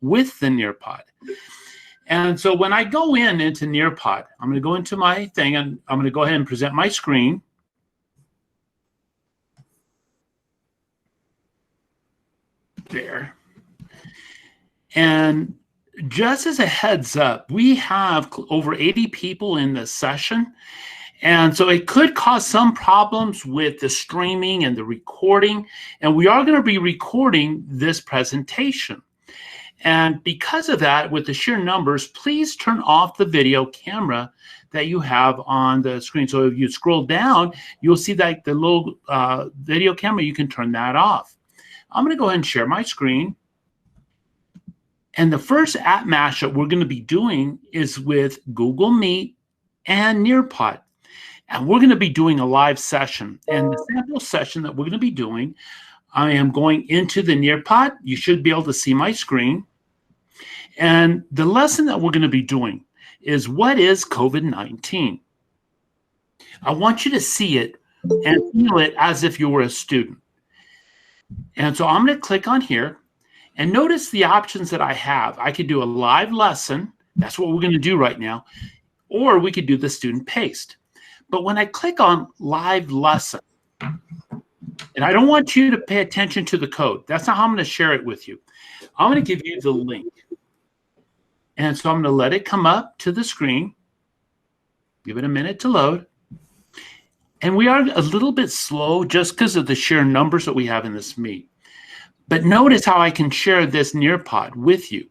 with the Nearpod. And so when I go into Nearpod, I'm going to go into my thing, and I'm going to go ahead and present my screen. There. And just as a heads up, we have over 80 people in the session. And so it could cause some problems with the streaming and the recording. And we are going to be recording this presentation. And because of that, with the sheer numbers, please turn off the video camera that you have on the screen. So if you scroll down, you'll see that the little video camera, you can turn that off. I'm going to go ahead and share my screen. And the first AppSmash that we're going to be doing is with Google Meet and Nearpod. And we're going to be doing a live session. And the sample session that we're going to be doing, I am going into the Nearpod. You should be able to see my screen. And the lesson that we're going to be doing is, what is COVID-19? I want you to see it and feel it as if you were a student. And so I'm going to click on here. And notice the options that I have. I could do a live lesson. That's what we're going to do right now. Or we could do the student paste. But when I click on live lesson, and I don't want you to pay attention to the code. That's not how I'm going to share it with you. I'm going to give you the link. And so I'm going to let it come up to the screen. Give it a minute to load. And we are a little bit slow just because of the sheer numbers that we have in this meet. But notice how I can share this Nearpod with you.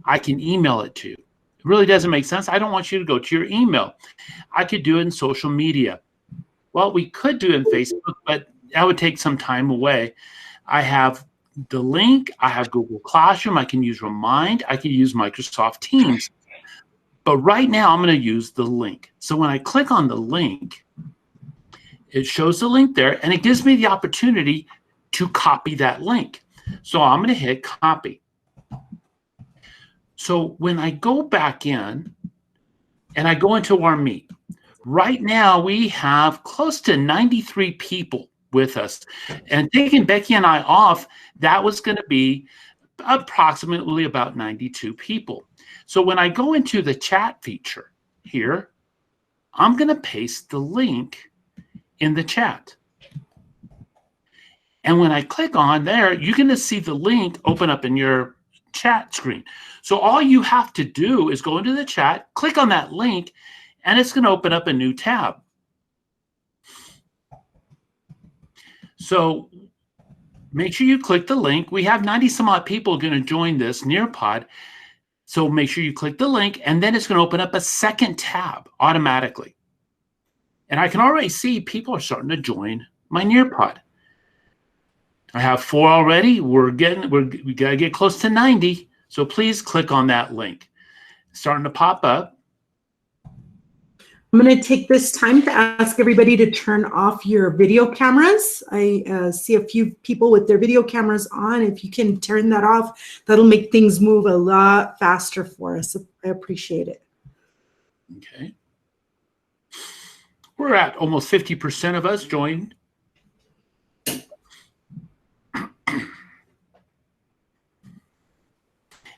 I can email it to you. It really doesn't make sense. I don't want you to go to your email. I could do it in social media. Well, we could do it in Facebook, but that would take some time away. I have the link. I have Google Classroom. I can use Remind. I can use Microsoft Teams. But right now, I'm going to use the link. So when I click on the link, it shows the link there, and it gives me the opportunity to copy that link. So I'm going to hit copy. So when I go back in and I go into our meet, right now we have close to 93 people with us. And taking Becky and I off, that was going to be approximately about 92 people. So when I go into the chat feature here, I'm going to paste the link in the chat. And when I click on there, you're going to see the link open up in your chat screen. So all you have to do is go into the chat, click on that link, and it's going to open up a new tab. So make sure you click the link. We have 90 some odd people going to join this Nearpod. So make sure you click the link, and then it's going to open up a second tab automatically. And I can already see people are starting to join my Nearpod. I have 4 already. We got to get close to 90. So please click on that link. It's starting to pop up. I'm going to take this time to ask everybody to turn off your video cameras. I see a few people with their video cameras on. If you can turn that off, that'll make things move a lot faster for us. I appreciate it. Okay. We're at almost 50% of us joined.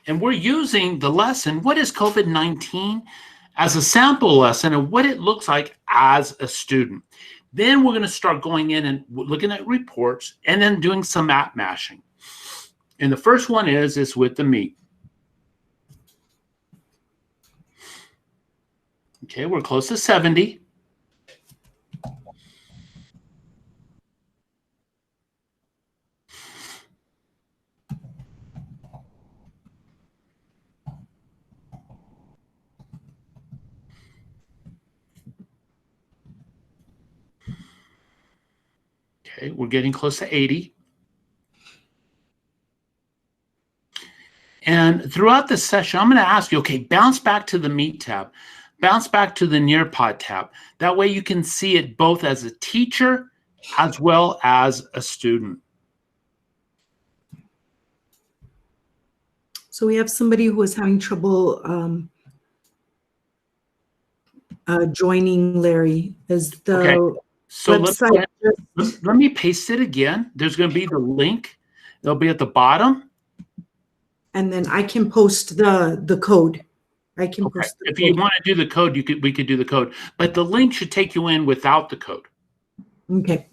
And we're using the lesson, what is COVID-19, as a sample lesson and what it looks like as a student. Then we're going to start going in and looking at reports and then doing some app mashing. And the first one is with the meet. Okay, we're close to 70. Okay, we're getting close to 80. And throughout the session, I'm going to ask you, okay, bounce back to the Meet tab. Bounce back to the Nearpod tab. That way you can see it both as a teacher as well as a student. So we have somebody who was having trouble joining, Larry. Is the okay. So website let me paste it again. There's going to be the link. It'll be at the bottom. and then I can post the code. I can Okay. post the If code. you want to do the code, we could do the code, but the link should take you in without the code. Okay.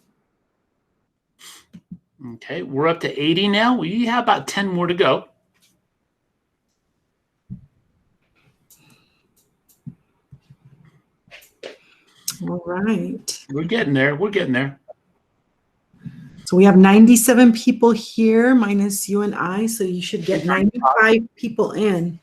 Okay, we're up to 80 now. We have about 10 more to go. All right. We're getting there. We're getting there. So we have 97 people here minus you and I, so you should get 95 people in.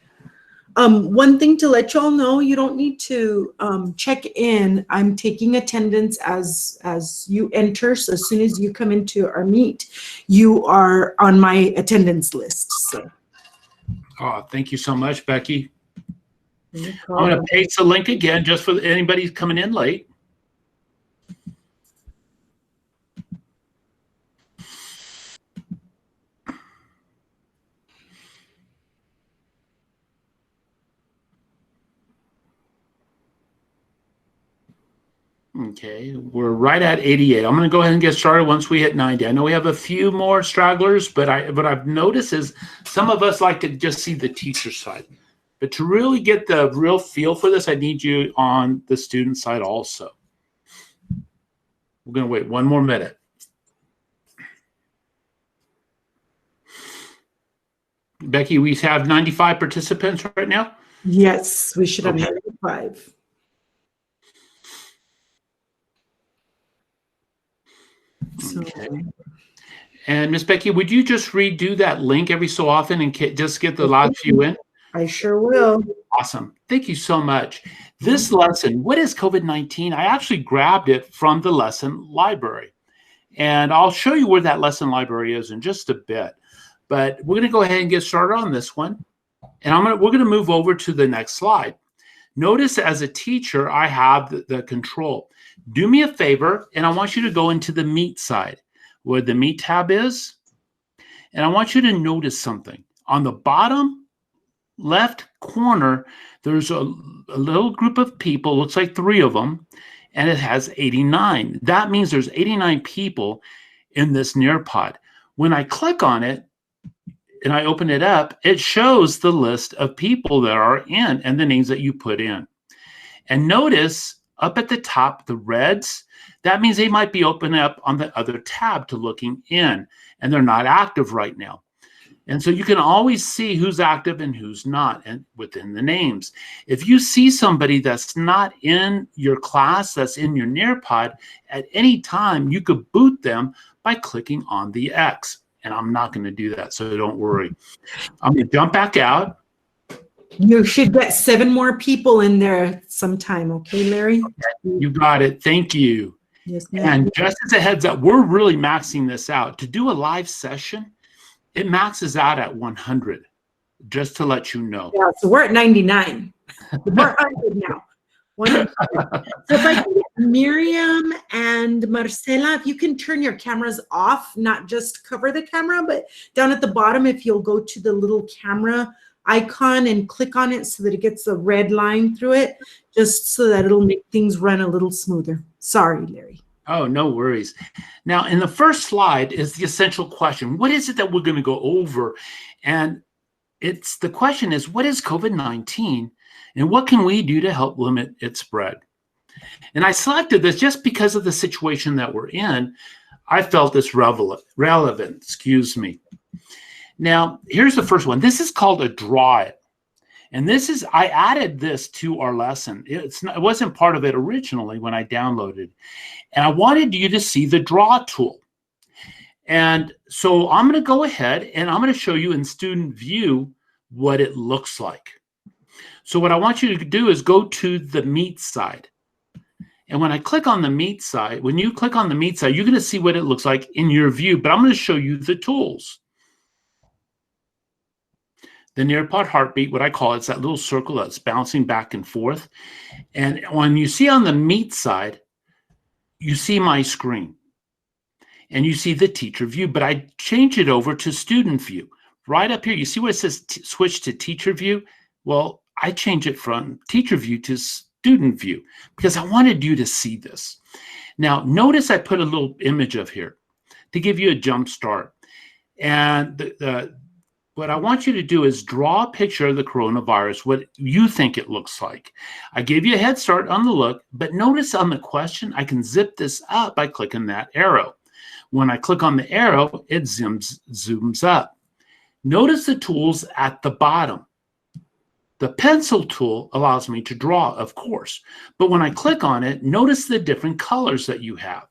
One thing to let y'all know, you don't need to check in. I'm taking attendance as you enter. So as soon as you come into our meet, you are on my attendance list. So. Oh, thank you so much, Becky. No I'm problem. going to paste the link again just for anybody who's coming in late. Okay, we're right at 88. I'm going to go ahead and get started once we hit 90. I know we have a few more stragglers, but what I've noticed is some of us like to just see the teacher side. But to really get the real feel for this, I need you on the student side also. We're going to wait one more minute. Becky, we have 95 participants right now? Yes, we should have Okay. 95. So, Okay. And Miss Becky, would you just redo that link every so often and just get the last few in? I sure will. Awesome. Thank you so much. This lesson, what is COVID-19? I actually grabbed it from the lesson library. And I'll show you where that lesson library is in just a bit. But we're going to go ahead and get started on this one. And we're going to move over to the next slide. Notice as a teacher, I have the control. Do me a favor, and I want you to go into the Meet side, where the Meet tab is. And I want you to notice something. On the bottom left corner, there's a little group of people, looks like 3 of them, and it has 89. That means there's 89 people in this Nearpod. When I click on it and I open it up, it shows the list of people that are in and the names that you put in. And notice up at the top, the reds, that means they might be open up on the other tab to looking in, and they're not active right now. And so you can always see who's active and who's not and within the names. If you see somebody that's not in your class, that's in your Nearpod, at any time you could boot them by clicking on the X. And I'm not going to do that, so don't worry. I'm going to jump back out. You should get 7 more people in there sometime, okay, Larry? Okay, you got it. Thank you. Yes, ma'am. And just as a heads up, we're really maxing this out. To do a live session, it maxes out at 100, just to let you know. Yeah, so we're at 99. We're 100 now. 100. So if I can get Miriam and Marcela, if you can turn your cameras off, not just cover the camera, but down at the bottom, if you'll go to the little camera icon and click on it so that it gets a red line through it, just so that it'll make things run a little smoother. Sorry, Larry. Oh, no worries. Now, in the first slide is the essential question. What is it that we're going to go over? And the question is, what is COVID-19 and what can we do to help limit its spread? And I selected this just because of the situation that we're in. I felt this relevant, excuse me. Now, here's the first one. This is called a draw it. And I added this to our lesson. It wasn't part of it originally when I downloaded. And I wanted you to see the draw tool. And so I'm going to go ahead and I'm going to show you in student view what it looks like. So what I want you to do is go to the Meet side. And when I click on the Meet side, when you click on the Meet side, you're going to see what it looks like in your view. But I'm going to show you the tools. The Nearpod heartbeat, what I call it's that little circle that's bouncing back and forth. And when you see on the Meet side, you see my screen. And you see the teacher view, but I change it over to student view. Right up here, you see where it says switch to teacher view? Well, I change it from teacher view to student view because I wanted you to see this. Now, notice I put a little image of here to give you a jump start. And What I want you to do is draw a picture of the coronavirus, what you think it looks like. I gave you a head start on the look, but notice on the question, I can zip this up by clicking that arrow. When I click on the arrow, it zooms up. Notice the tools at the bottom. The pencil tool allows me to draw, of course, but when I click on it, notice the different colors that you have.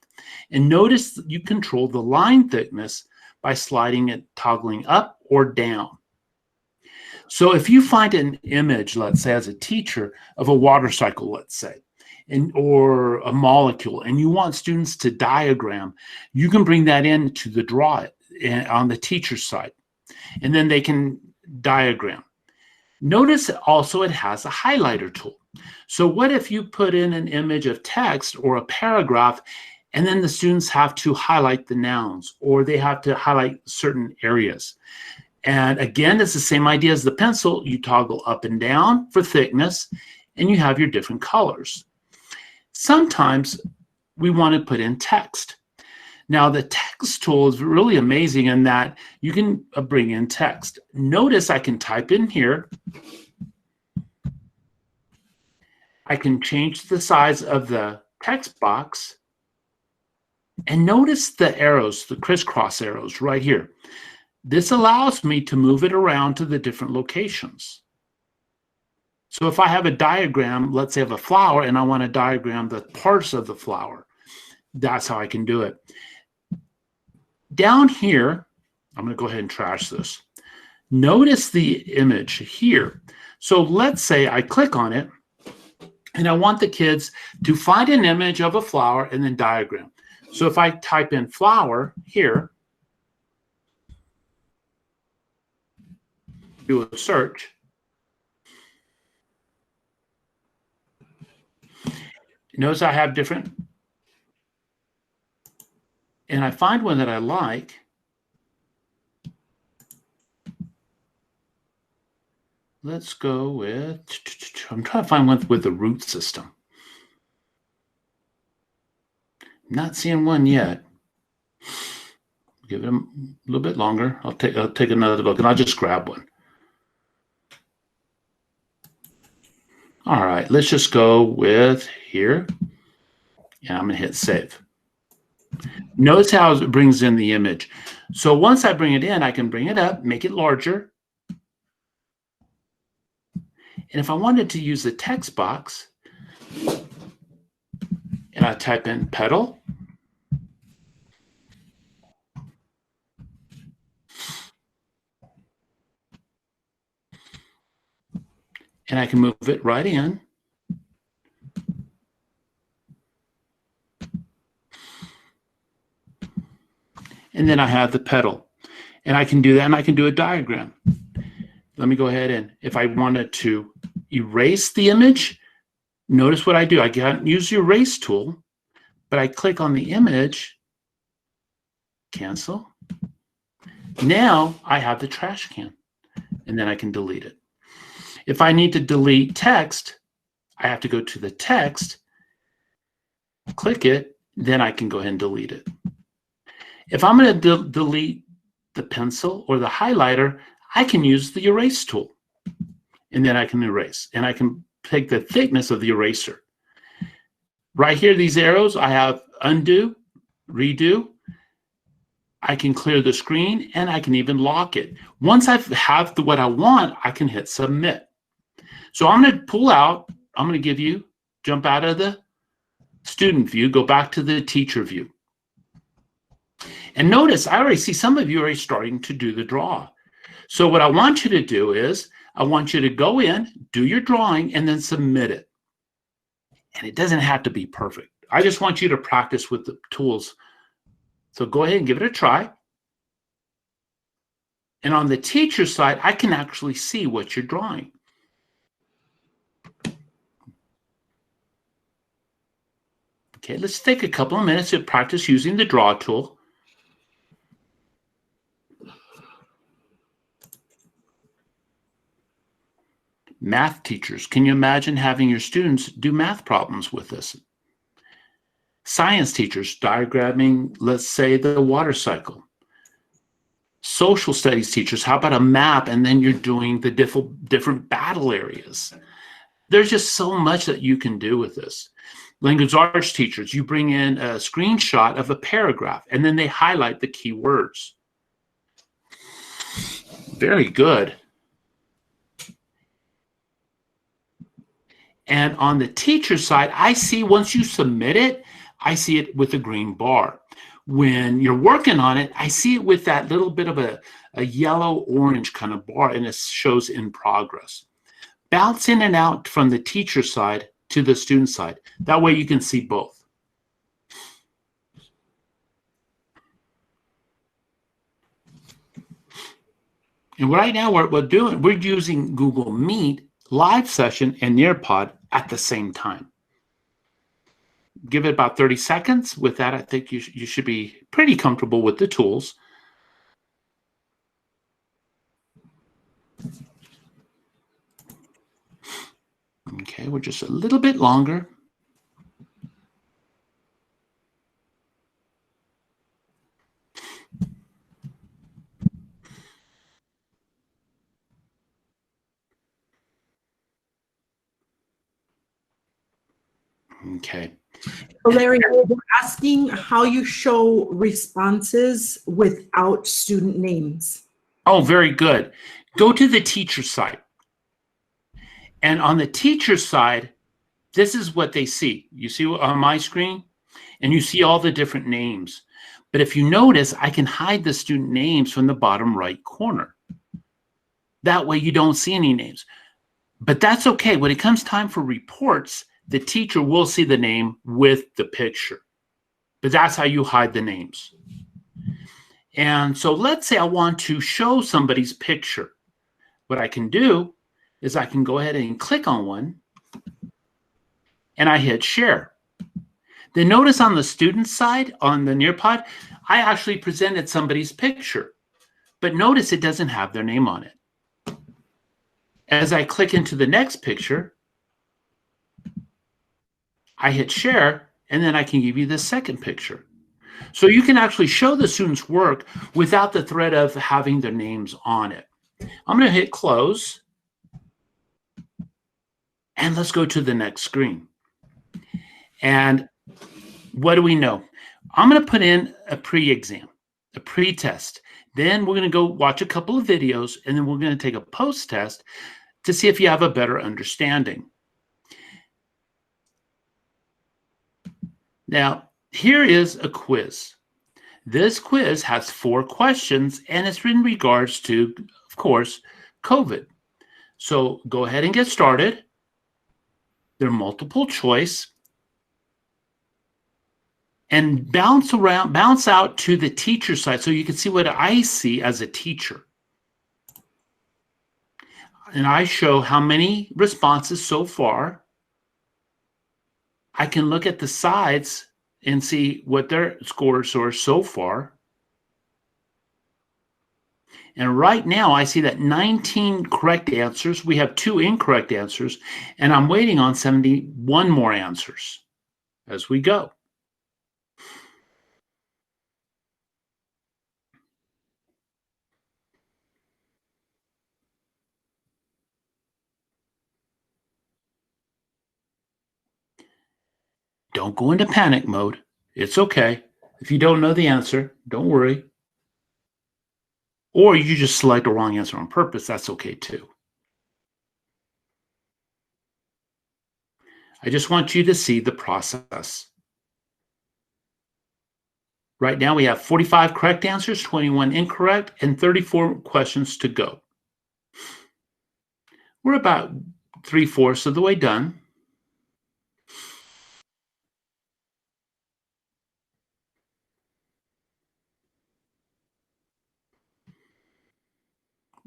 And notice that you control the line thickness by sliding it, toggling up or down. So if you find an image, let's say as a teacher, of a water cycle, let's say, or a molecule, and you want students to diagram, you can bring that in to the draw it on the teacher's side, and then they can diagram. Notice also it has a highlighter tool. So what if you put in an image of text or a paragraph, and then the students have to highlight the nouns, or they have to highlight certain areas? And again, it's the same idea as the pencil. You toggle up and down for thickness, and you have your different colors. Sometimes we want to put in text. Now, the text tool is really amazing in that you can bring in text. Notice I can type in here. I can change the size of the text box. And notice the arrows, the crisscross arrows right here. This allows me to move it around to the different locations. So if I have a diagram, let's say of a flower, and I want to diagram the parts of the flower, that's how I can do it. Down here, I'm going to go ahead and trash this. Notice the image here. So let's say I click on it, and I want the kids to find an image of a flower and then diagram. So if I type in flower here, do a search, notice I have different, and I find one that I like. Let's go with, I'm trying to find one with the root system. Not seeing one yet. Give it a little bit longer. I'll take another look, and I'll just grab one. All right, let's just go with here, and I'm going to hit save. Notice how it brings in the image. So once I bring it in, I can bring it up, make it larger. And if I wanted to use the text box, and I type in petal, and I can move it right in. And then I have the petal. And I can do that, and I can do a diagram. Let me go ahead, and if I wanted to erase the image, notice what I do. I can't use the erase tool, but I click on the image, cancel. Now I have the trash can, and then I can delete it. If I need to delete text, I have to go to the text, click it, then I can go ahead and delete it. If I'm going to delete the pencil or the highlighter, I can use the erase tool, and then I can erase, and I can take the thickness of the eraser. Right here, these arrows, I have undo, redo. I can clear the screen, and I can even lock it. Once I have what I want, I can hit submit. So I'm going to pull out, I'm going to jump out of the student view, go back to the teacher view. And notice, I already see some of you already starting to do the draw. So what I want you to do is, I want you to go in, do your drawing, and then submit it. And it doesn't have to be perfect. I just want you to practice with the tools. So go ahead and give it a try. And on the teacher side, I can actually see what you're drawing. Okay, let's take a couple of minutes to practice using the draw tool. Math teachers, can you imagine having your students do math problems with this? Science teachers, diagramming, let's say, the water cycle. social studies teachers, how about a map, and then you're doing the different battle areas. There's just so much that you can do with this. Language arts teachers, you bring in a screenshot of a paragraph, and then they highlight the key words. Very good. And on the teacher side, I see once you submit it, I see it with a green bar. When you're working on it, I see it with that little bit of a yellow-orange kind of bar, and it shows in progress. Bounce in and out from the teacher side to the student side. That way you can see both. And right now we're using Google Meet, live session, and Nearpod at the same time. Give it about 30 seconds. With that, I think you should be pretty comfortable with the tools. Okay, we're just a little bit longer. Okay. Larry, we're asking how you show responses without student names. Oh, very good. Go to the teacher side. And on the teacher side, this is what they see. You see on my screen, and you see all the different names. But if you notice, I can hide the student names from the bottom right corner. That way you don't see any names. But that's okay. When it comes time for reports, the teacher will see the name with the picture. But that's how you hide the names. And so let's say I want to show somebody's picture. What I can do is I can go ahead and click on one, and I hit share. Then notice on the student side, on the Nearpod, I actually presented somebody's picture. But notice it doesn't have their name on it. As I click into the next picture, I hit share, and then I can give you the second picture. So you can actually show the students' work without the threat of having their names on it. I'm going to hit close, and let's go to the next screen. And what do we know? I'm going to put in a pre-exam, a pre-test. Then we're going to go watch a couple of videos, and then we're going to take a post-test to see if you have a better understanding. Now, here is a quiz. This quiz has 4 questions, and it's in regards to, of course, COVID. So go ahead and get started. They're multiple choice. And bounce out to the teacher side so you can see what I see as a teacher. And I show how many responses so far. I can look at the sides and see what their scores are so far. And right now I see that 19 correct answers. We have 2 incorrect answers, and I'm waiting on 71 more answers as we go. Don't go into panic mode. It's okay. If you don't know the answer, don't worry. Or you just select the wrong answer on purpose. That's okay too. I just want you to see the process. Right now we have 45 correct answers, 21 incorrect, and 34 questions to go. We're about 3/4 of the way done.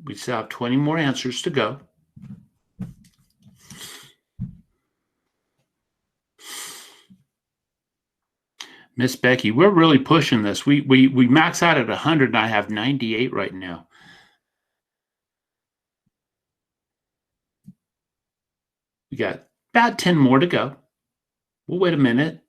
We still have 20 more answers to go. Miss Becky, we're really pushing this. We max out at 100, and I have 98 right now. We got about 10 more to go. We'll wait a minute.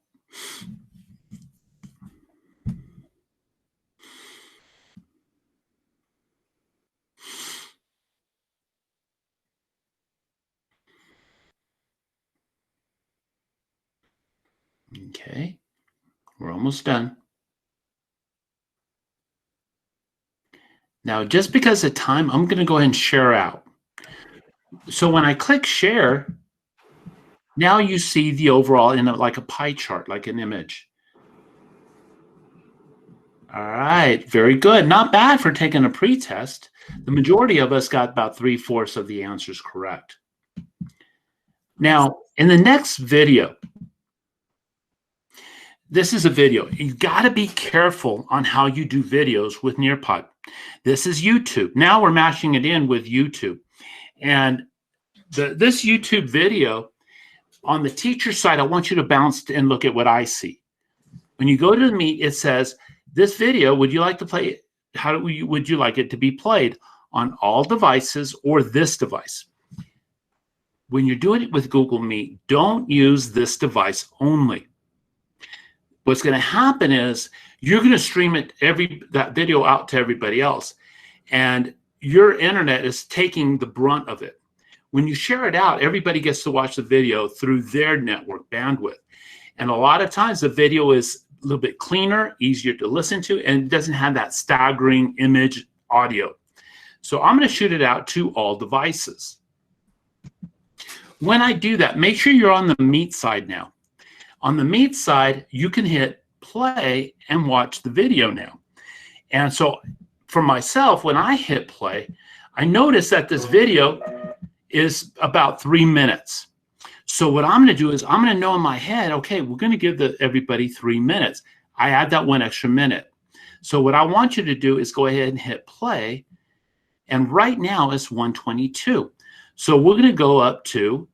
Okay, we're almost done. Now, just because of time, I'm going to go ahead and share out. So when I click share, now you see the overall in like a pie chart, like an image. All right, very good. Not bad for taking a pretest. The majority of us got about 3/4 of the answers correct. Now, in the next video, this is a video. You got to be careful on how you do videos with Nearpod. This is YouTube. Now we're mashing it in with YouTube. And this YouTube video, on the teacher side, I want you to bounce and look at what I see. When you go to the Meet, it says, this video, would you like to play, would you like it to be played on all devices or this device? When you're doing it with Google Meet, don't use this device only. What's going to happen is you're going to stream that video out to everybody else, and your internet is taking the brunt of it. When you share it out, everybody gets to watch the video through their network bandwidth. And a lot of times the video is a little bit cleaner, easier to listen to, and doesn't have that staggering image audio. So I'm going to shoot it out to all devices. When I do that, make sure you're on the Meet side now. On the Meet side, you can hit play and watch the video now. And so for myself, when I hit play, I notice that this video is about 3 minutes. So what I'm going to do is I'm going to know in my head, okay, we're going to give everybody 3 minutes. I add that 1 extra minute. So what I want you to do is go ahead and hit play. And right now it's 1:22. So we're going to go up to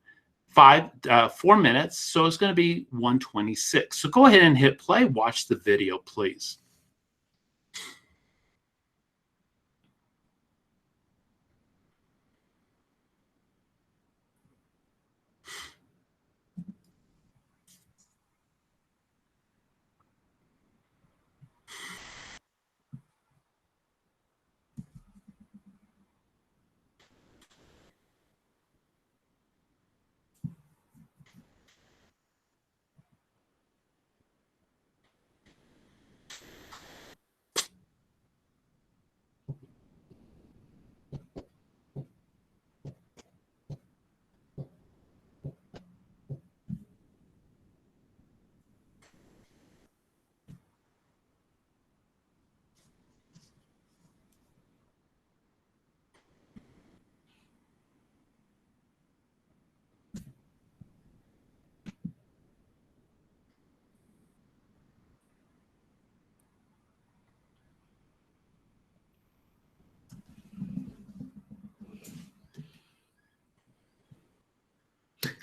4 minutes. So it's going to be 1:26. So go ahead and hit play. Watch the video, please.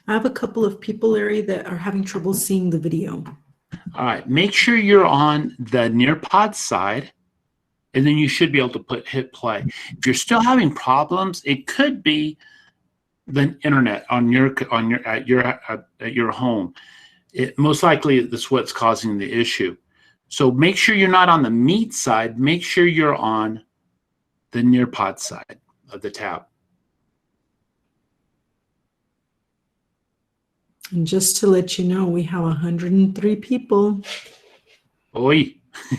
I have a couple of people, Larry, that are having trouble seeing the video. All right, make sure you're on the Nearpod side, and then you should be able to hit play. If you're still having problems, it could be the internet at your home. Most likely that's what's causing the issue. So make sure you're not on the Meet side. Make sure you're on the Nearpod side of the tab. And just to let you know, we have 103 people. Oi.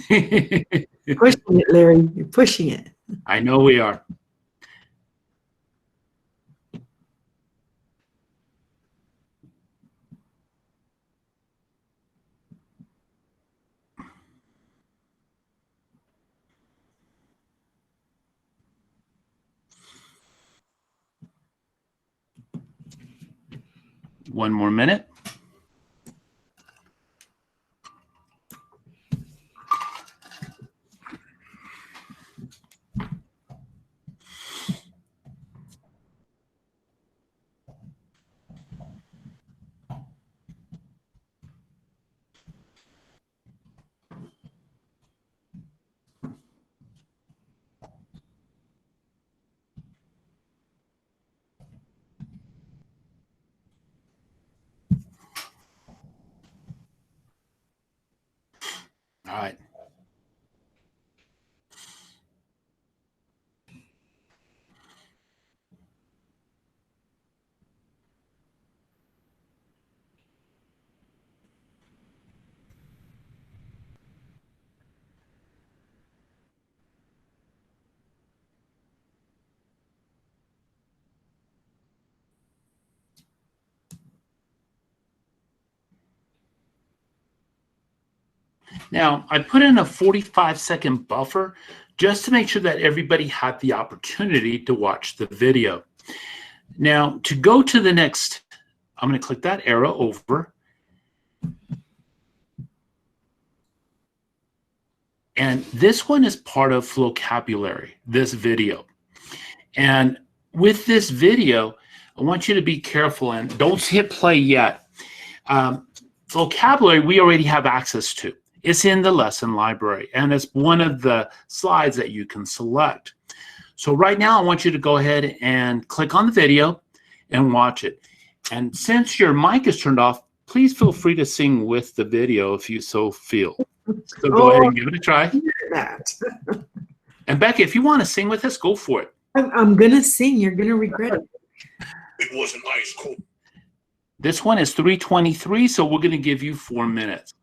Pushing it, Larry. You're pushing it. I know we are. One more minute. All right. Now, I put in a 45-second buffer just to make sure that everybody had the opportunity to watch the video. Now, to go to the next, I'm going to click that arrow over. And this one is part of vocabulary, this video. And with this video, I want you to be careful and don't hit play yet. Vocabulary we already have access to. It's in the lesson library, and it's one of the slides that you can select. So right now, I want you to go ahead and click on the video and watch it. And since your mic is turned off, please feel free to sing with the video if you so feel. So go ahead and give it a try. And Becky, if you want to sing with us, go for it. I'm going to sing. You're going to regret it. It was an ice cold. This one is 3:23, so we're going to give you 4 minutes.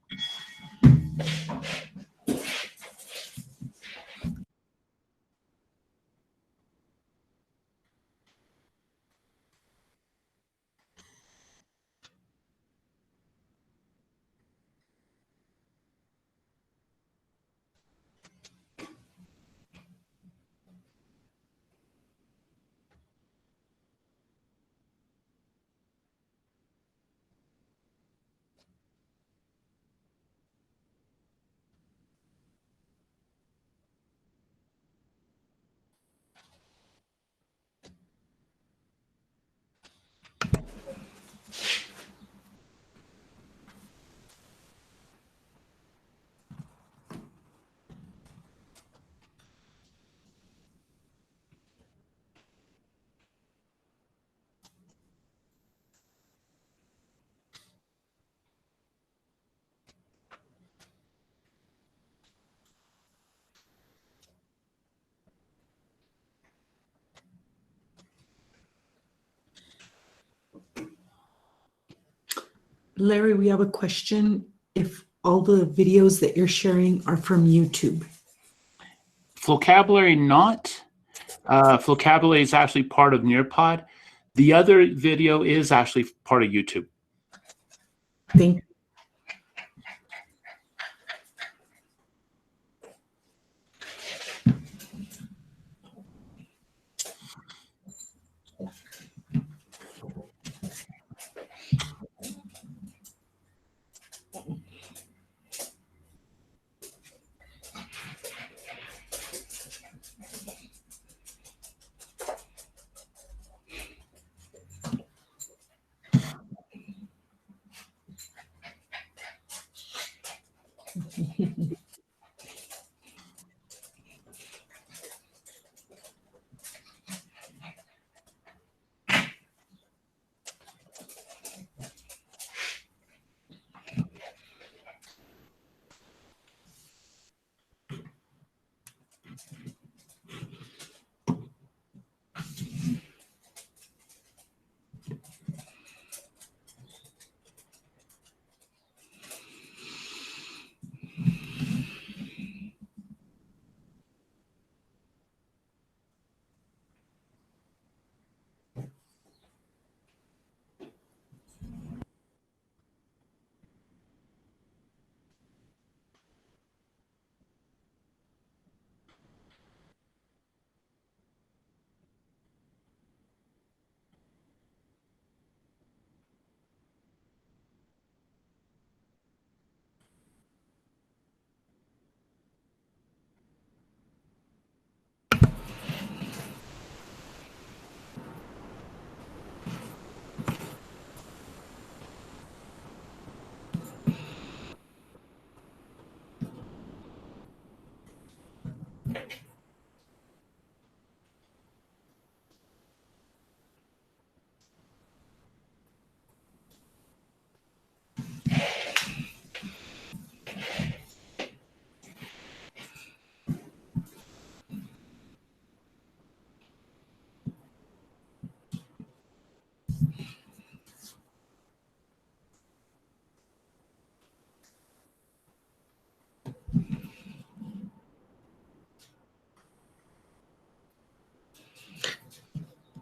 Larry, we have a question. If all the videos that you're sharing are from YouTube. Vocabulary not. Vocabulary is actually part of Nearpod. The other video is actually part of YouTube. Thank you.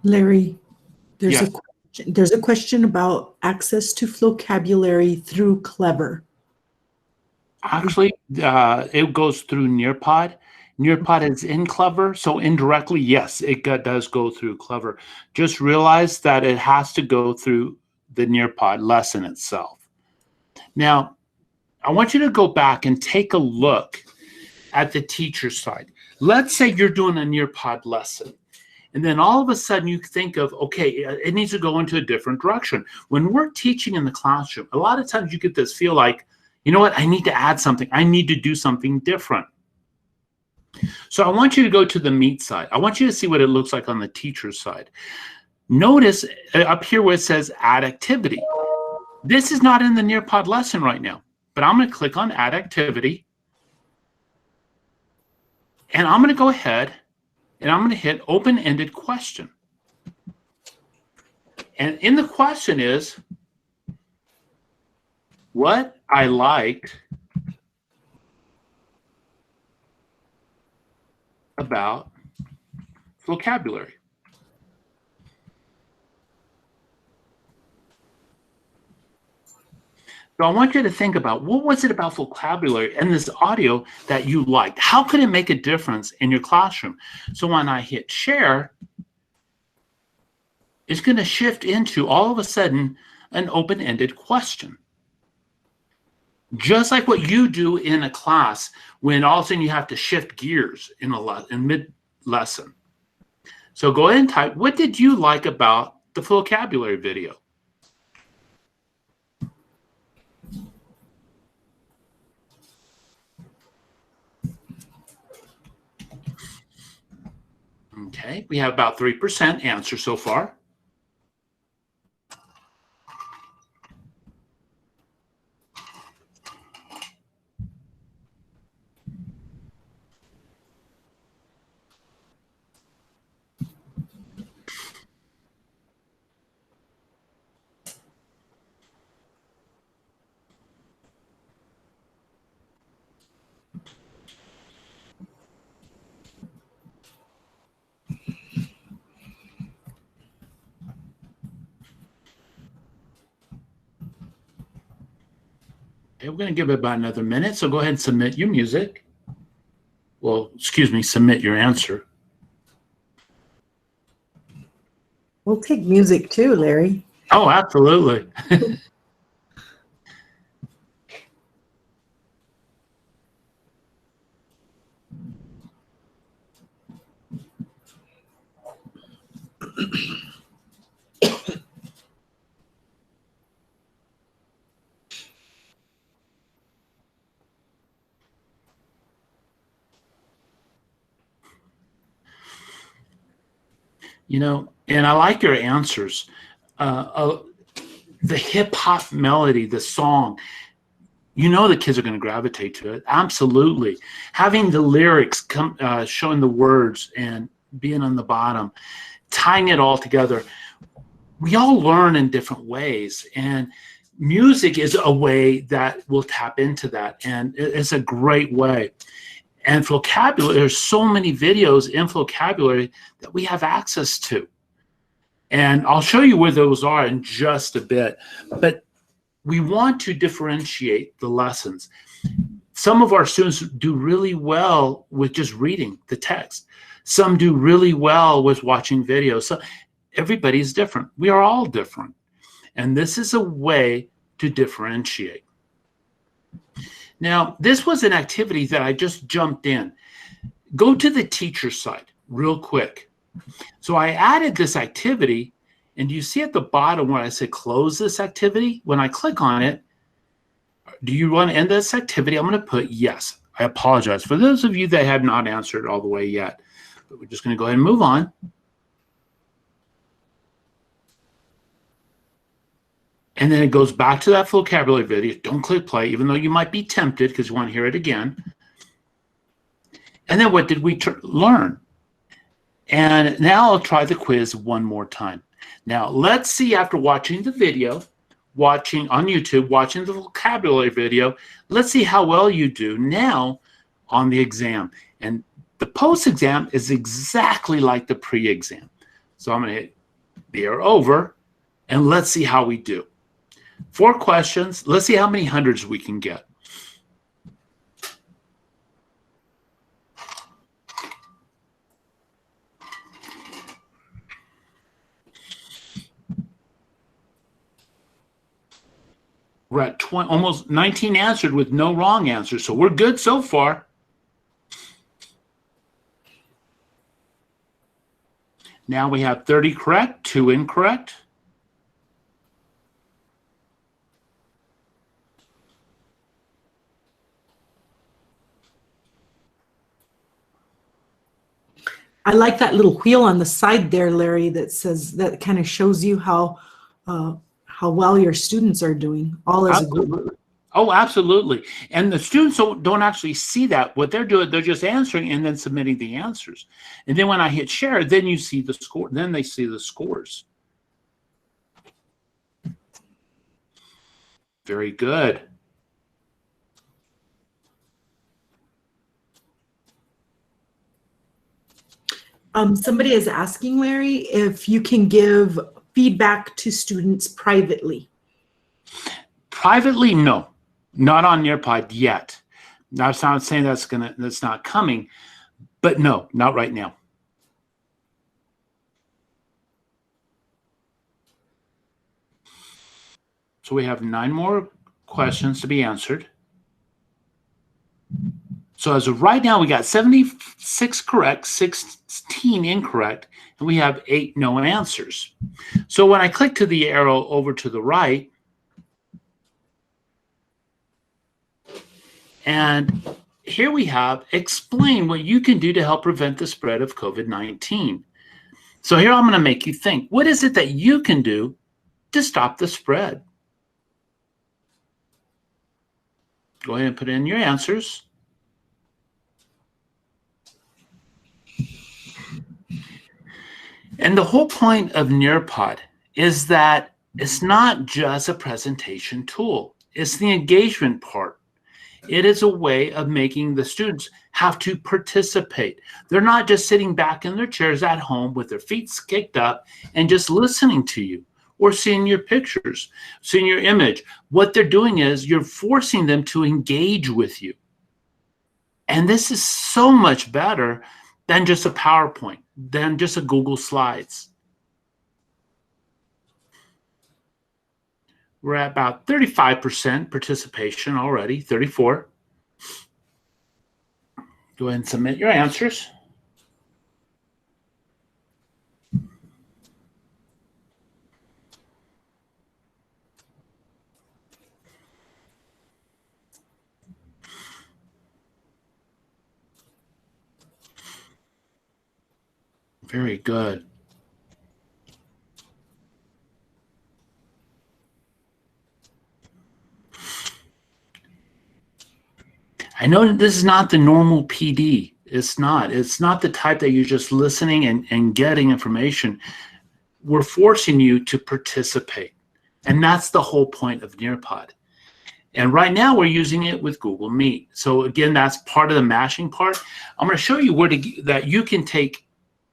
Larry, there's Yes. there's a question about access to vocabulary through Clever. Actually, it goes through Nearpod. Nearpod is in Clever, so indirectly, yes, it does go through Clever. Just realize that it has to go through the Nearpod lesson itself. Now, I want you to go back and take a look at the teacher side. Let's say you're doing a Nearpod lesson, and then all of a sudden you think of, okay, it needs to go into a different direction. When we're teaching in the classroom, a lot of times you get this feel like, you know what, I need to add something. I need to do something different. So I want you to go to the meat side. I want you to see what it looks like on the teacher's side. Notice up here where it says add activity. This is not in the Nearpod lesson right now, but I'm going to click on add activity. And I'm going to go ahead and I'm going to hit open-ended question. And in the question is what I liked about vocabulary. So I want you to think about, what was it about vocabulary and this audio that you liked? How could it make a difference in your classroom? So when I hit share, it's going to shift into all of a sudden an open-ended question. Just like what you do in a class when all of a sudden you have to shift gears in mid-lesson. So go ahead and type, what did you like about the vocabulary video? Okay, we have about 3% answer so far. Okay, we're going to give it about another minute, so go ahead and submit your music. Well, excuse me, submit your answer. We'll take music too, Larry. Oh, absolutely. You know, and I like your answers. The hip hop melody, the song, you know the kids are going to gravitate to it. Absolutely. Having the lyrics come, showing the words and being on the bottom, tying it all together. We all learn in different ways, and music is a way that will tap into that, and it's a great way. And vocabulary, there's so many videos in vocabulary that we have access to. And I'll show you where those are in just a bit. But we want to differentiate the lessons. Some of our students do really well with just reading the text. Some do really well with watching videos. So everybody's different. We are all different. And this is a way to differentiate. Now, this was an activity that I just jumped in. Go to the teacher side real quick. So I added this activity, and you see at the bottom where I say close this activity? When I click on it, do you want to end this activity? I'm going to put yes. I apologize for those of you that have not answered all the way yet, but we're just going to go ahead and move on. And then it goes back to that vocabulary video. Don't click play, even though you might be tempted because you want to hear it again. And then what did we learn? And now I'll try the quiz one more time. Now, let's see, after watching the video, watching on YouTube, watching the vocabulary video, let's see how well you do now on the exam. And the post-exam is exactly like the pre-exam. So I'm going to hit the arrow over, and let's see how we do. 4 questions. Let's see how many hundreds we can get. We're at almost 19 answered with no wrong answers, so we're good so far. Now we have 30 correct, 2 incorrect. I like that little wheel on the side there, Larry, that says, that kind of shows you how well your students are doing, all as a group. Oh, absolutely. And the students don't actually see that. What they're doing, they're just answering and then submitting the answers. And then when I hit share, then you see the score. Then they see the scores. Very good. Somebody is asking, Larry, if you can give feedback to students privately. Privately, no. Not on Nearpod yet. I'm not saying that's not coming, but no, not right now. So we have 9 more questions to be answered. So as of right now, we got 76 correct, 16 incorrect, and we have 8 no answers. So when I click to the arrow over to the right, and here we have explain what you can do to help prevent the spread of COVID-19. So here I'm going to make you think, what is it that you can do to stop the spread? Go ahead and put in your answers. And the whole point of Nearpod is that it's not just a presentation tool. It's the engagement part. It is a way of making the students have to participate. They're not just sitting back in their chairs at home with their feet kicked up and just listening to you or seeing your pictures, seeing your image. What they're doing is you're forcing them to engage with you. And this is so much better than just a PowerPoint, than just a Google Slides. We're at about 35% participation already, 34. Go ahead and submit your answers. Very good. I know that this is not the normal PD. It's not. It's not the type that you're just listening and getting information. We're forcing you to participate. And that's the whole point of Nearpod. And right now we're using it with Google Meet. So again, that's part of the mashing part. I'm going to show you that you can take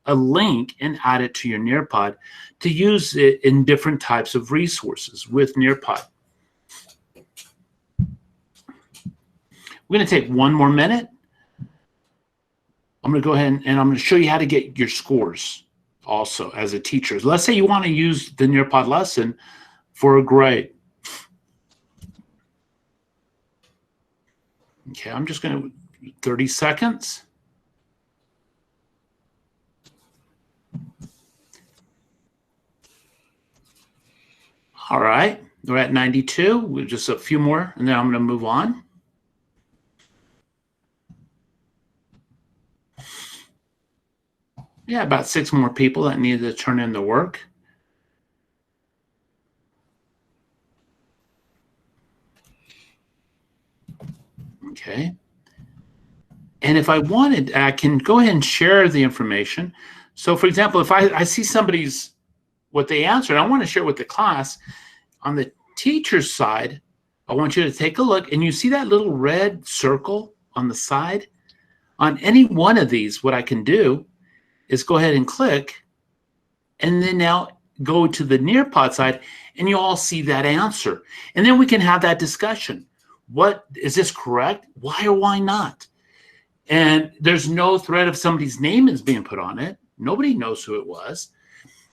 a link and add it to your Nearpod to use it in different types of resources with Nearpod. We're going to take 1 more minute. I'm going to go ahead and I'm going to show you how to get your scores also as a teacher. Let's say you want to use the Nearpod lesson for a grade. Okay, I'm just going to 30 seconds. All right, we're at 92. We're just a few more, and then I'm going to move on. Yeah, about 6 more people that need to turn in the work. Okay. And if I wanted, I can go ahead and share the information. So for example, if I see somebody's, what they answered, I want to share with the class. On the teacher's side, I want you to take a look, and you see that little red circle on the side? On any one of these, what I can do is go ahead and click, and then now go to the Nearpod side, and you all see that answer. And then we can have that discussion. What, is this correct? Why or why not? And there's no threat of somebody's name is being put on it. Nobody knows who it was,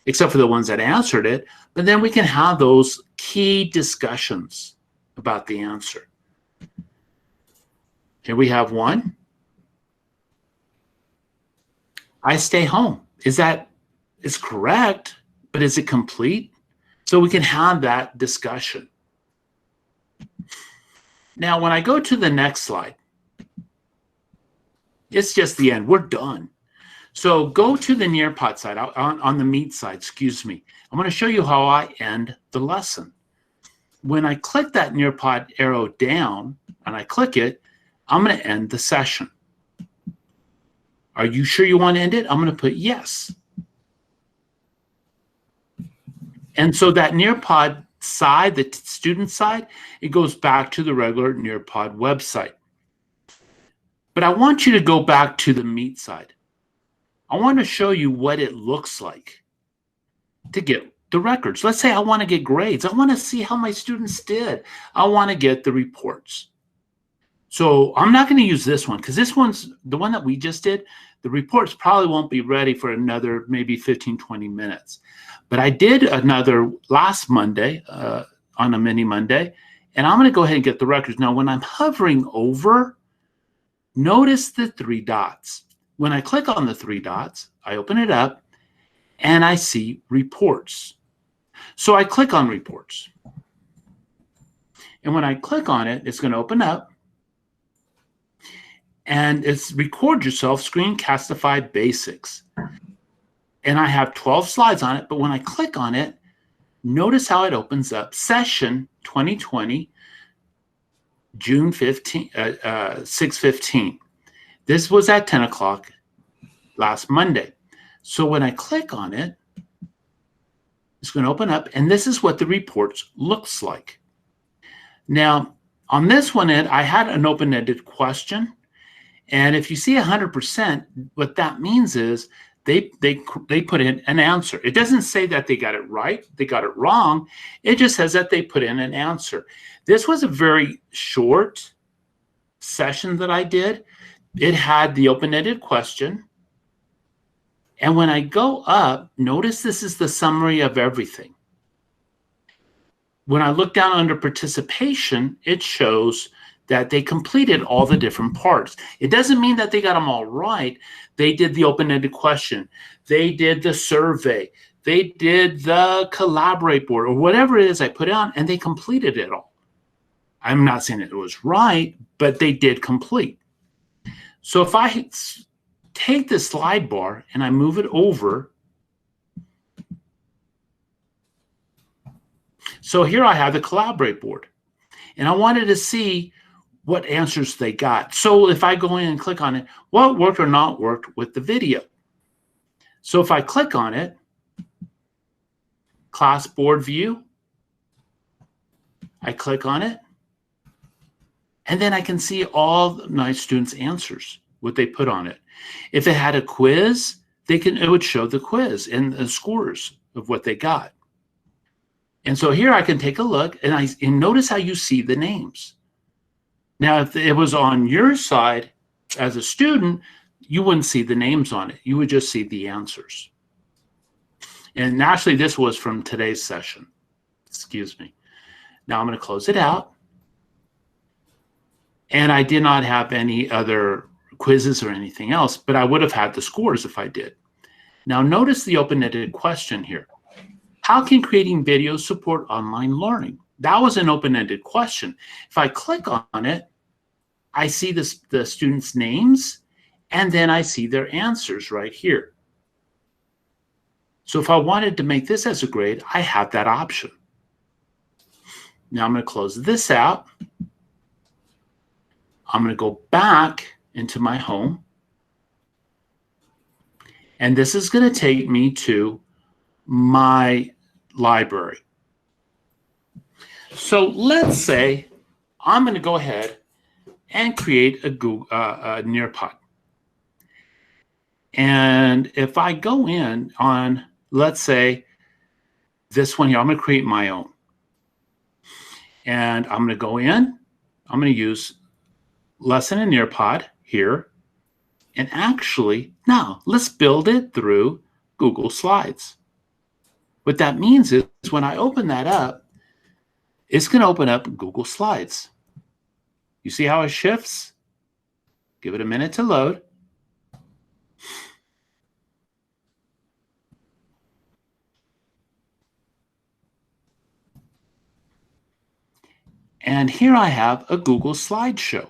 except for the ones that answered it. But then we can have those key discussions about the answer. Here we have one. I stay home. Is correct, but is it complete? So we can have that discussion. Now, when I go to the next slide, it's just the end. We're done. So go to the Nearpod side, on the Meet side, excuse me. I'm going to show you how I end the lesson. When I click that Nearpod arrow down and I click it, I'm going to end the session. Are you sure you want to end it? I'm going to put yes. And so that Nearpod side, the student side, it goes back to the regular Nearpod website. But I want you to go back to the Meet side. I want to show you what it looks like to get the records. Let's say I want to get grades. I want to see how my students did. I want to get the reports. So I'm not going to use this one because this one's the one that we just did. The reports probably won't be ready for another maybe 15, 20 minutes. But I did another last Monday on a mini Monday, and I'm going to go ahead and get the records. Now, when I'm hovering over, notice the three dots. When I click on the three dots, I open it up, and I see reports. So I click on reports. And when I click on it, it's going to open up. And it's record yourself screencastify basics. And I have 12 slides on it, but when I click on it, notice how it opens up session 2020, June 15, 6/15. This was at 10 o'clock last Monday. So when I click on it, it's going to open up, and this is what the reports looks like. Now, on this one, I had an open-ended question. And if you see 100%, what that means is they put in an answer. It doesn't say that they got it right, they got it wrong. It just says that they put in an answer. This was a very short session that I did. It had the open-ended question. And when I go up, notice this is the summary of everything. When I look down under participation, it shows that they completed all the different parts. It doesn't mean that they got them all right. They did the open-ended question. They did the survey. They did the collaborate board or whatever it is I put on, and they completed it all. I'm not saying it was right, but they did complete. So if I take the slide bar and I move it over, so here I have the collaborate board, and I wanted to see what answers they got. So if I go in and click on it, what worked or not worked with the video. So if I click on it, class board view, I click on it, and then I can see all my students' answers, what they put on it. If it had a quiz, it would show the quiz and the scores of what they got. And so here I can take a look, and notice how you see the names. Now, if it was on your side as a student, you wouldn't see the names on it. You would just see the answers. And actually, this was from today's session. Excuse me. Now I'm going to close it out. And I did not have any other quizzes or anything else, but I would have had the scores if I did. Now notice the open-ended question here. How can creating videos support online learning? That was an open-ended question. If I click on it, I see the students' names, and then I see their answers right here. So if I wanted to make this as a grade, I have that option. Now I'm going to close this out. I'm going to go back into my home. And this is going to take me to my library. So let's say I'm going to go ahead and create a Nearpod. And if I go in on, let's say, this one here, I'm going to create my own. And I'm going to go in. I'm going to use Lesson in Nearpod here. And actually, now let's build it through Google Slides. What that means is when I open that up, it's going to open up Google Slides. You see how it shifts? Give it a minute to load. And here I have a Google slideshow.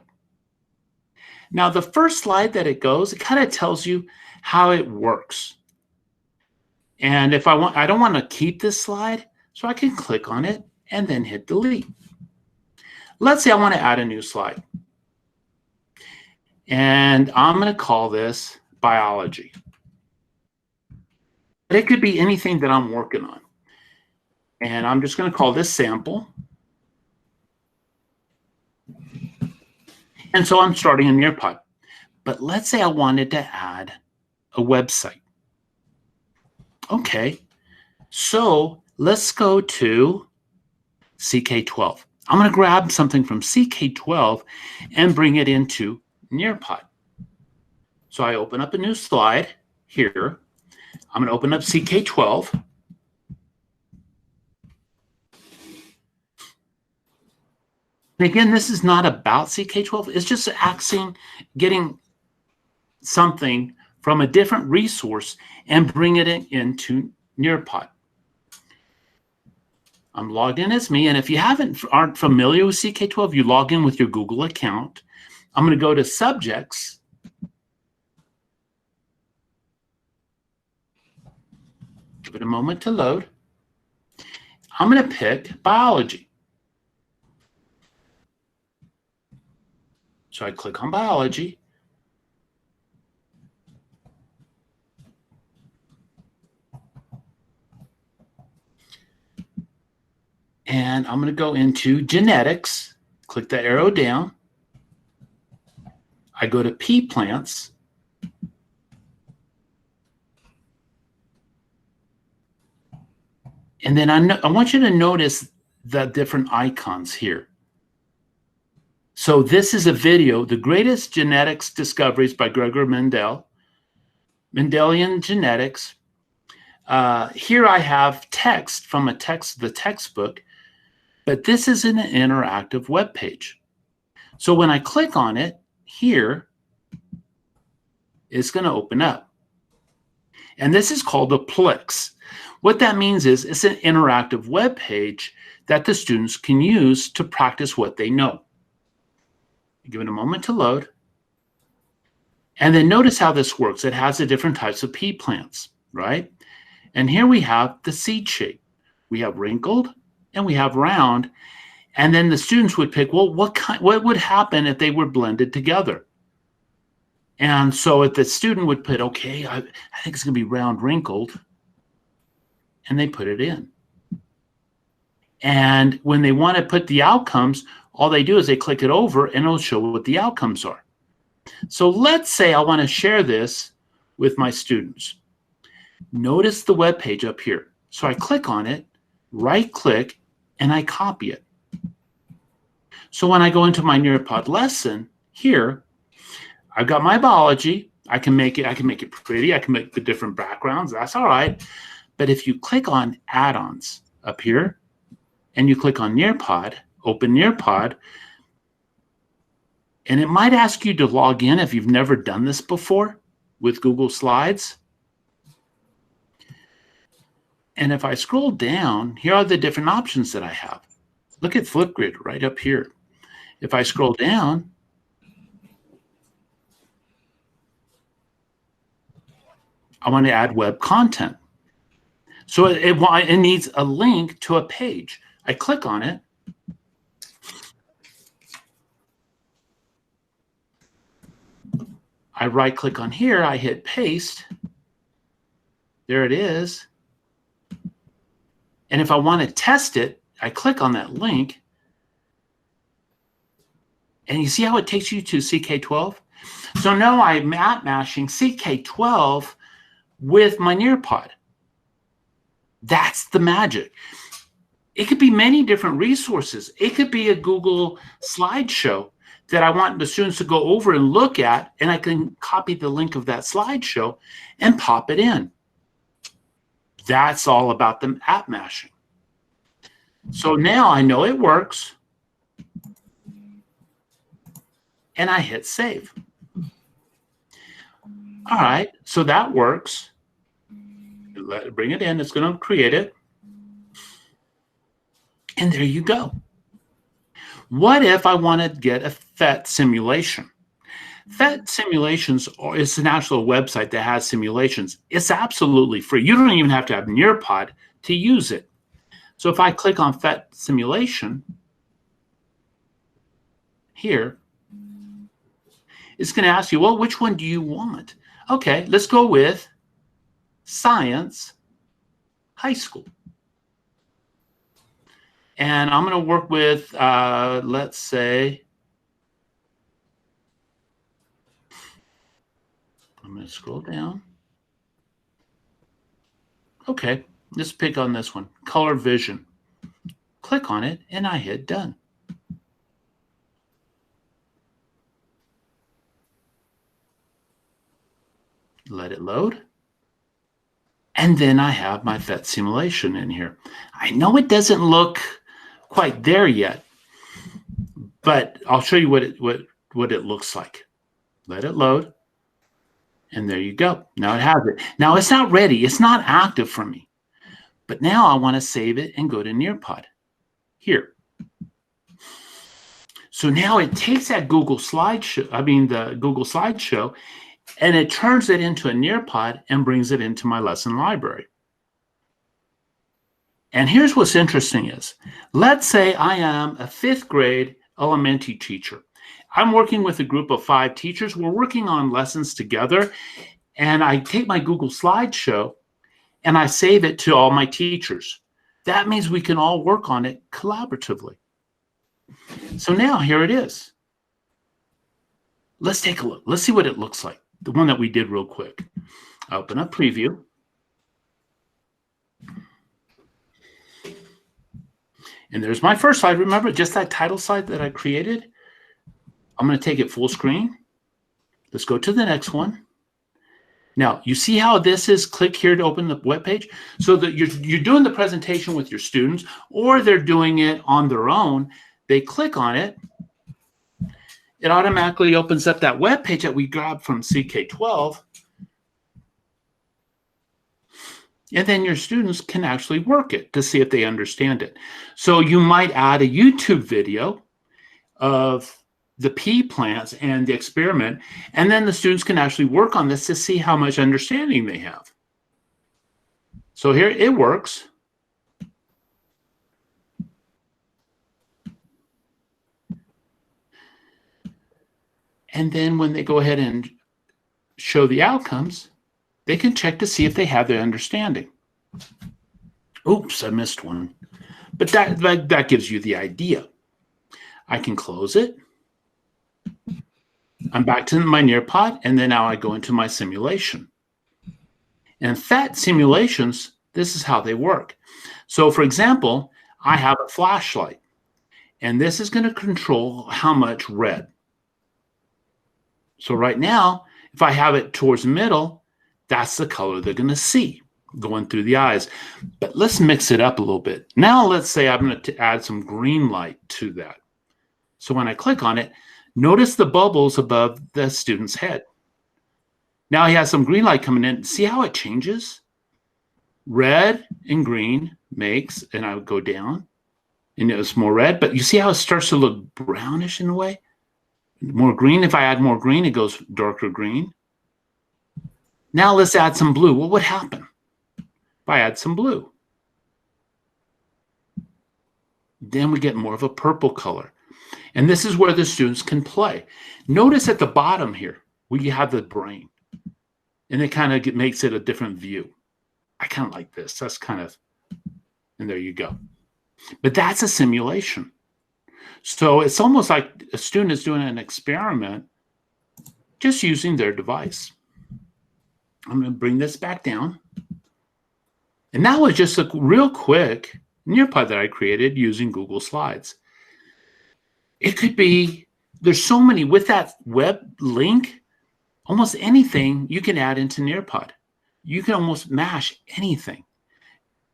Now, the first slide that it goes, it kind of tells you how it works. And if I don't want to keep this slide, so I can click on it and then hit delete. Let's say I want to add a new slide. And I'm going to call this biology. But it could be anything that I'm working on. And I'm just going to call this sample. And so I'm starting a Nearpod. But let's say I wanted to add a website. Okay, so let's go to CK12. I'm going to grab something from CK12 and bring it into Nearpod. So I open up a new slide here. I'm going to open up CK12. And again, this is not about CK12. It's just getting something from a different resource and bring it into Nearpod. I'm logged in as me, and if you aren't familiar with CK12, you log in with your Google account. I'm going to go to subjects. Give it a moment to load. I'm going to pick biology. So I click on biology. And I'm going to go into genetics, click the arrow down. I go to pea plants. And then I want you to notice the different icons here. So this is a video, The Greatest Genetics Discoveries by Gregor Mendel, Mendelian Genetics. Here I have text from the textbook, but this is an interactive web page. So when I click on it here, it's going to open up. And this is called a Plex. What that means is it's an interactive web page that the students can use to practice what they know. Give it a moment to load. And then notice how this works. It has the different types of pea plants, right? And here we have the seed shape. We have wrinkled and we have round. And then the students would pick, well, what would happen if they were blended together? And so if the student would put, okay, I think it's going to be round wrinkled, and they put it in. And when they want to put the outcomes, all they do is they click it over and it'll show what the outcomes are. So let's say I want to share this with my students. Notice the web page up here. So I click on it, right click, and I copy it. So when I go into my Nearpod lesson here, I've got my biology. I can make it pretty. I can make the different backgrounds. That's all right. But if you click on add-ons up here and you click on Nearpod, open Nearpod, and it might ask you to log in if you've never done this before with Google Slides. And if I scroll down, here are the different options that I have. Look at Flipgrid right up here. If I scroll down, I want to add web content. So it needs a link to a page. I click on it. I right click on here, I hit paste. There it is. And if I want to test it, I click on that link. And you see how it takes you to CK12? So now I'm mashing CK12 with my Nearpod. That's the magic. It could be many different resources. It could be a Google slideshow that I want the students to go over and look at, and I can copy the link of that slideshow and pop it in. That's all about the app mashing. So now I know it works. And I hit save. All right, so that works. Bring it in. It's going to create it. And there you go. What if I want to get a Phet simulation? Phet Simulations is an actual website that has simulations. It's absolutely free. You don't even have to have Nearpod to use it. So if I click on Phet Simulation here, it's going to ask you, well, which one do you want? Okay, let's go with Science High School. And I'm going to work with, let's say, I'm going to scroll down. Okay, let's pick on this one, Color Vision. Click on it, and I hit Done. Let it load. And then I have my Phet simulation in here. I know it doesn't look quite there yet, but I'll show you what it looks like. Let it load. And there you go. Now it has it. Now it's not ready. It's not active for me. But now I want to save it and go to Nearpod. Here. So now it takes that Google Slideshow, the Google Slideshow, and it turns it into a Nearpod and brings it into my lesson library. And here's what's interesting is, let's say I am a 5th grade elementary teacher. I'm working with a group of 5 teachers. We're working on lessons together. And I take my Google Slideshow and I save it to all my teachers. That means we can all work on it collaboratively. So now here it is. Let's take a look. Let's see what it looks like. The one that we did real quick. Open up Preview. And there's my first slide. Remember just that title slide that I created? I'm going to take it full screen. Let's go to the next one. Now, you see how this is click here to open the web page? So that you're doing the presentation with your students, or they're doing it on their own. They click on it. It automatically opens up that web page that we grabbed from K12. And then your students can actually work it to see if they understand it. So you might add a YouTube video of the pea plants and the experiment, and then the students can actually work on this to see how much understanding they have. So here it works. And then when they go ahead and show the outcomes, they can check to see if they have their understanding. Oops, I missed one. But that gives you the idea. I can close it. I'm back to my Nearpod, and then now I go into my simulation. And Phet simulations, this is how they work. So for example, I have a flashlight, and this is going to control how much red. So right now, if I have it towards the middle, that's the color they're going to see going through the eyes. But let's mix it up a little bit. Now let's say I'm going to add some green light to that. So when I click on it, notice the bubbles above the student's head. Now he has some green light coming in. See how it changes? Red and green makes, and I would go down, and it's more red. But you see how it starts to look brownish in a way? More green. If I add more green, it goes darker green. Now let's add some blue. What would happen if I add some blue? Then we get more of a purple color. And this is where the students can play. Notice at the bottom here, we have the brain. And it kind of makes it a different view. I kind of like this. That's kind of, and there you go. But that's a simulation. So it's almost like a student is doing an experiment just using their device. I'm going to bring this back down. And that was just a real quick Nearpod that I created using Google Slides. It could be, there's so many, with that web link, almost anything you can add into Nearpod. You can almost mash anything.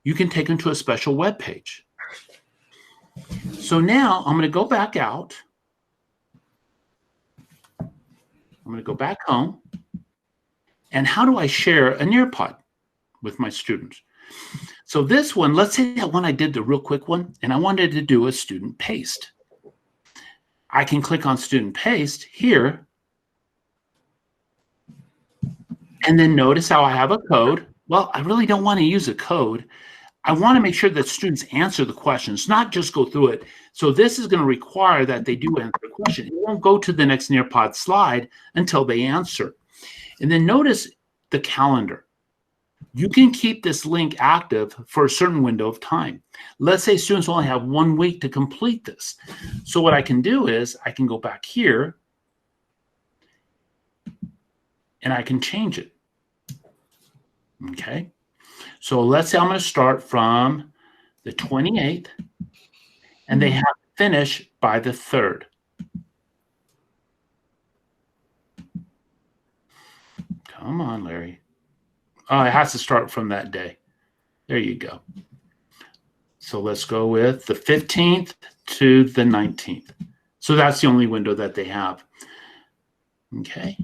You can take them to a special web page. So now I'm going to go back out. I'm going to go back home. And how do I share a Nearpod with my students? So this one, let's say that one I did the real quick one, and I wanted to do a student paste. I can click on student paste here. And then notice how I have a code. Well, I really don't want to use a code. I want to make sure that students answer the questions, not just go through it. So this is going to require that they do answer the question. It won't go to the next Nearpod slide until they answer. And then notice the calendar. You can keep this link active for a certain window of time. Let's say students only have 1 week to complete this. So what I can do is I can go back here and I can change it. Okay. So let's say I'm going to start from the 28th and they have to finish by the 3rd. Come on, Larry. Oh, it has to start from that day. There you go. So let's go with the 15th to the 19th. So that's the only window that they have. Okay.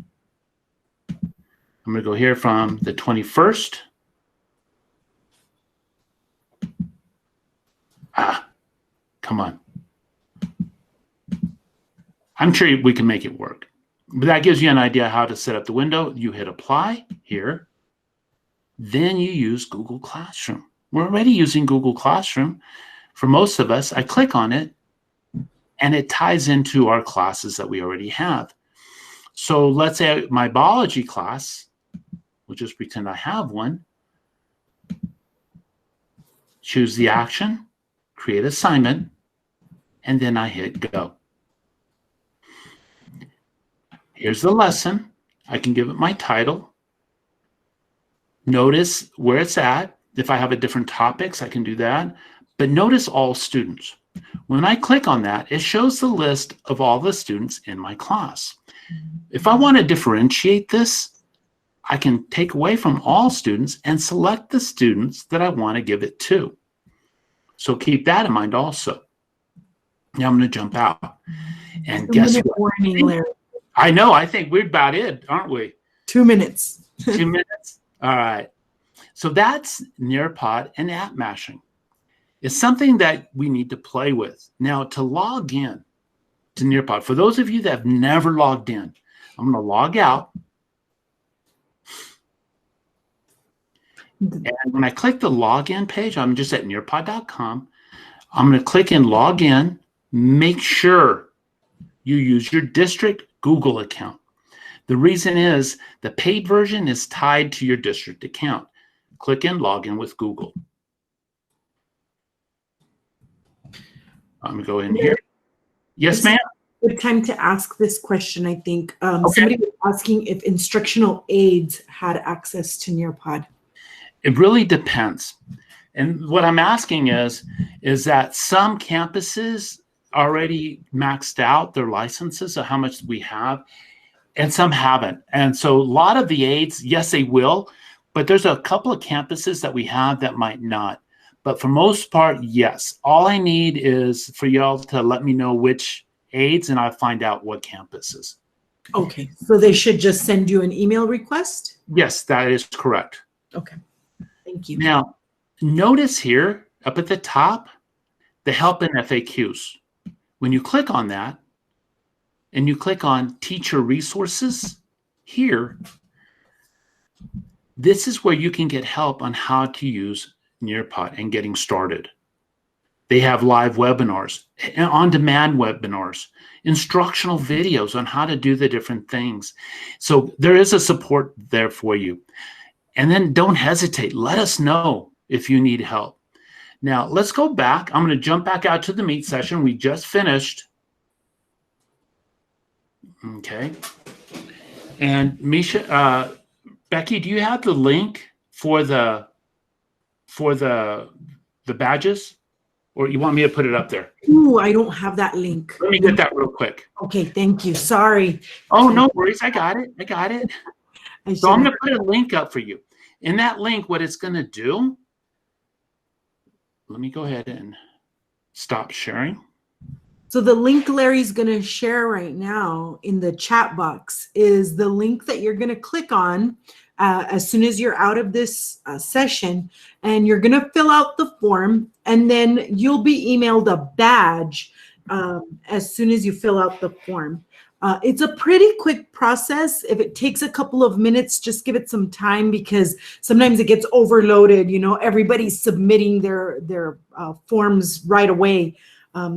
I'm going to go here from the 21st. Come on. I'm sure we can make it work. But that gives you an idea how to set up the window. You hit apply here. Then you use Google Classroom. We're already using Google Classroom. For most of us, I click on it, and it ties into our classes that we already have. So let's say my biology class, we'll just pretend I have one. Choose the action, create assignment, and then I hit go. Here's the lesson. I can give it my title. Notice where it's at. If I have a different topics, I can do that. But notice all students. When I click on that, it shows the list of all the students in my class. If I want to differentiate this, I can take away from all students and select the students that I want to give it to. So keep that in mind also. Now I'm going to jump out. And guess what? Warning, Larry. I know. I think we're about it, aren't we? 2 minutes. 2 minutes. All right. So that's Nearpod and app mashing. It's something that we need to play with. Now, to log in to Nearpod, for those of you that have never logged in, I'm going to log out. And when I click the login page, I'm just at nearpod.com. I'm going to click in log in. Make sure you use your district Google account. The reason is the paid version is tied to your district account. Click in login with Google. I'm going to go in here. Yes, ma'am? Good time to ask this question, I think. Somebody was asking if instructional aides had access to Nearpod. It really depends. And what I'm asking is that some campuses already maxed out their licenses of how much we have, and some haven't. And so a lot of the aides, yes, they will, but there's a couple of campuses that we have that might not. But for most part, yes. All I need is for y'all to let me know which aides, and I'll find out what campuses. Okay, so they should just send you an email request? Yes, that is correct. Okay, thank you. Now, notice here up at the top, the help and FAQs. When you click on that, and you click on teacher resources here, this is where you can get help on how to use Nearpod and getting started. They have live webinars, on-demand webinars, instructional videos on how to do the different things. So there is a support there for you. And then don't hesitate. Let us know if you need help. Now, let's go back. I'm going to jump back out to the meet session. We just finished. Okay. And Misha, Becky, do you have the link for the badges? Or you want me to put it up there? Ooh, I don't have that link. Let me get that real quick. Okay, thank you. Sorry. Oh, no worries. I got it. So I'm going to put a link up for you. In that link, what it's going to do, let me go ahead and stop sharing. So the link Larry's going to share right now in the chat box is the link that you're going to click on as soon as you're out of this session, and you're going to fill out the form, and then you'll be emailed a badge as soon as you fill out the form. It's a pretty quick process. If it takes a couple of minutes, just give it some time, because sometimes it gets overloaded. You know, everybody's submitting their forms right away.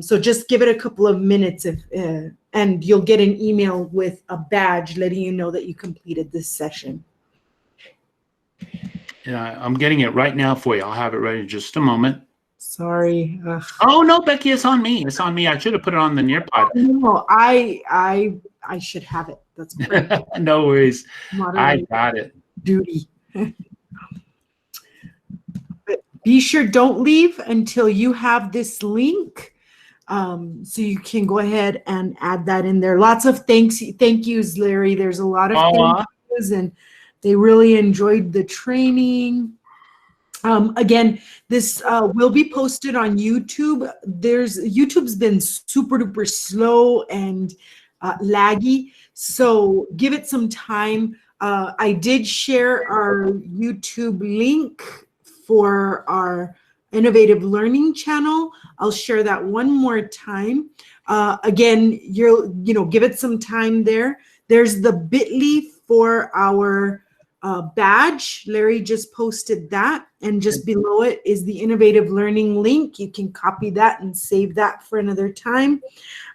So just give it a couple of minutes, and you'll get an email with a badge letting you know that you completed this session. Yeah, I'm getting it right now for you. I'll have it ready in just a moment. Sorry. Oh no, Becky, it's on me. It's on me. I should have put it on the Nearpod. No, I should have it. That's great. No worries. Moderator I got it. duty. But be sure, don't leave until you have this link, so you can go ahead and add that in there. Lots of thank yous, Larry. There's a lot of thank yous, and they really enjoyed the training. Again, this will be posted on YouTube. YouTube's been super duper slow and laggy, so give it some time. I did share our YouTube link for our Innovative Learning channel. I'll share that one more time. Again, give it some time there. There's the bit.ly for our badge. Larry just posted that, and just below it is the Innovative Learning link. You can copy that and save that for another time.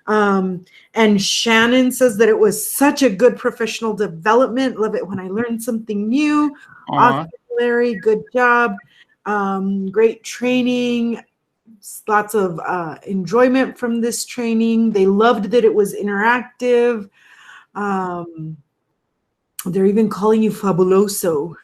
And Shannon says that it was such a good professional development. Love it when I learn something new. Awesome, Larry, good job. Great training. Lots of enjoyment from this training. They loved that it was interactive. They're even calling you fabuloso.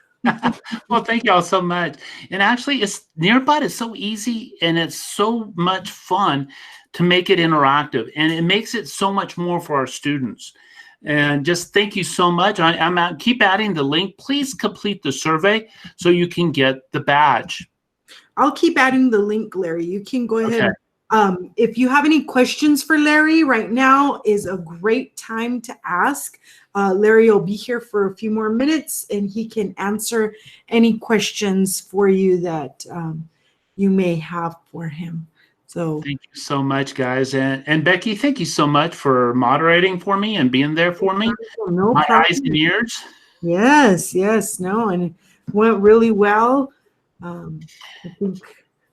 Well, thank you all so much. And actually, Nearpod is so easy, and it's so much fun to make it interactive, and it makes it so much more for our students. And just thank you so much. Keep adding the link. Please complete the survey so you can get the badge. I'll keep adding the link, Larry. You can go ahead. Okay. If you have any questions for Larry, right now is a great time to ask. Larry will be here for a few more minutes, and he can answer any questions for you that you may have for him. So thank you so much, guys. And Becky, thank you so much for moderating for me and being there for me. No My problem. eyes and ears. Yes, no, and it went really well. I think